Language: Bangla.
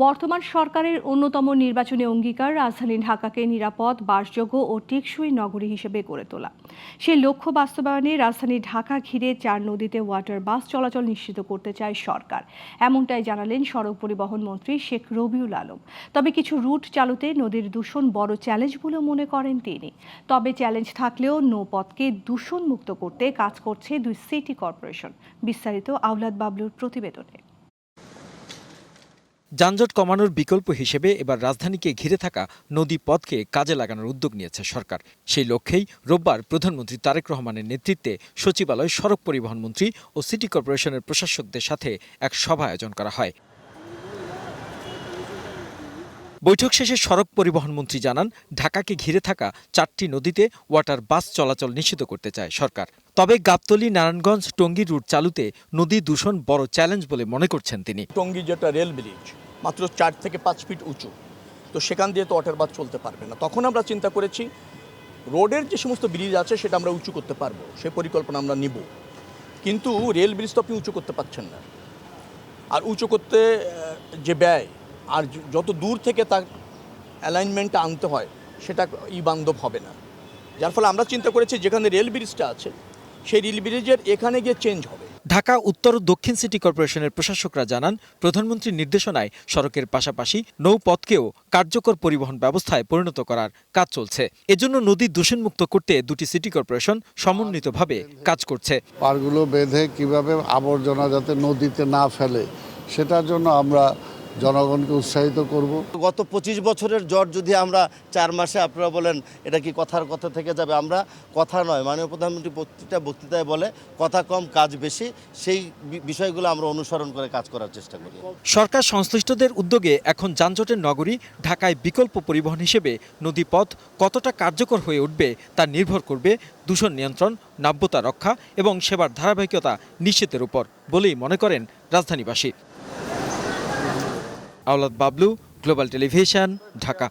বর্তমান সরকারের অন্যতম নির্বাচনী অঙ্গীকার রাজধানী ঢাকাকে নিরাপদ, বাসযোগ্য ও টেকসই নগরী হিসেবে গড়ে তোলা। সেই লক্ষ্য বাস্তবায়নে রাজধানী ঢাকা ঘিরে 4 নদীতে ওয়াটার বাস চলাচল নিশ্চিত করতে চায় সরকার। এমনটাই জানালেন সড়ক পরিবহন মন্ত্রী শেখ রবিউল আলম। তবে কিছু রুট চালুতে নদীর দূষণ বড় চ্যালেঞ্জ বলে মনে করেন তিনি। তবে চ্যালেঞ্জ থাকলেও নৌপথকে দূষণমুক্ত করতে কাজ করছে 2 সিটি কর্পোরেশন। বিস্তারিত আওলাদ বাবলুর প্রতিবেদনে। যানজট কমানোর বিকল্প হিসেবে এবার রাজধানীকে ঘিরে থাকা নদী পথকে কাজে লাগানোর উদ্যোগ নিয়েছে সরকার। সেই লক্ষ্যেই রোববার প্রধানমন্ত্রী তারেক রহমানের নেতৃত্বে সচিবালয়, সড়ক পরিবহন মন্ত্রী ও সিটি কর্পোরেশনের প্রশাসকদের সাথে এক সভা আয়োজন করা হয়। বৈঠক শেষে সড়ক পরিবহন মন্ত্রী জানান, ঢাকাকে ঘিরে থাকা 4টি নদীতে ওয়াটার বাস চলাচল নিশ্চিত করতে চায় সরকার। তবে গাবতলী, নারায়ণগঞ্জ, টঙ্গী রুট চালুতে নদী দূষণ বড় চ্যালেঞ্জ বলে মনে করছেন তিনি। টঙ্গী যেটা রেল ব্রিজ মাত্র 4 থেকে 5 ফিট উঁচু, তো সেখান দিয়ে তো ওয়াটার বাস চলতে পারবে না। তখন আমরা চিন্তা করেছি রোডের যে সমস্ত ব্রিজ আছে সেটা আমরা উঁচু করতে পারবো, সেই পরিকল্পনা আমরা নিব। কিন্তু রেল ব্রিজ তো আপনি উঁচু করতে পারছেন না, আর উঁচু করতে যে ব্যয় আর যত দূর থেকে তার অ্যালাইনমেন্টটা আনতে হয় সেটা বান্ধব হবে না। যার ফলে আমরা চিন্তা করেছি যেখানে রেল ব্রিজটা আছে সেই রেল ব্রিজের এখানে গিয়ে চেঞ্জ হবে। ঢাকা উত্তর ও দক্ষিণ সিটি কর্পোরেশনের প্রশাসকরা জানান, প্রধানমন্ত্রীর নির্দেশনায় সড়কের পাশাপাশি নৌপথকেও কার্যকর পরিবহন ব্যবস্থায় পরিণত করার কাজ চলছে। এজন্য নদী দূষণমুক্ত করতে 2টি সিটি কর্পোরেশন সমন্বিতভাবে কাজ করছে। পাড়গুলো বেঁধে কিভাবে আবর্জনা যাতে নদীতে না ফেলে সেটার জন্য আমরা জনগণকে উৎসাহিত করব। গত 25 বছরের জ্বর যদি আমরা 4 মাসে, আপনারা বলেন এটা কি কথার কথা থেকে যাবে? আমরা কথা নয়, মাননীয় প্রধানমন্ত্রী প্রত্যেকটা বক্তৃতায় বলে কথা কম কাজ বেশি, সেই বিষয়গুলো আমরা অনুসরণ করে কাজ করার চেষ্টা করি। সরকার সংশ্লিষ্টদের উদ্যোগে এখন যানজটের নগরী ঢাকায় বিকল্প পরিবহন হিসেবে নদীপথ কতটা কার্যকর হয়ে উঠবে তা নির্ভর করবে দূষণ নিয়ন্ত্রণ, নাব্যতা রক্ষা এবং সেবার ধারাবাহিকতা নিশ্চিতের উপর বলেই মনে করেন রাজধানীবাসী। আওলাদ বাবলু, গ্লোবাল টেলিভিশন, ঢাকা।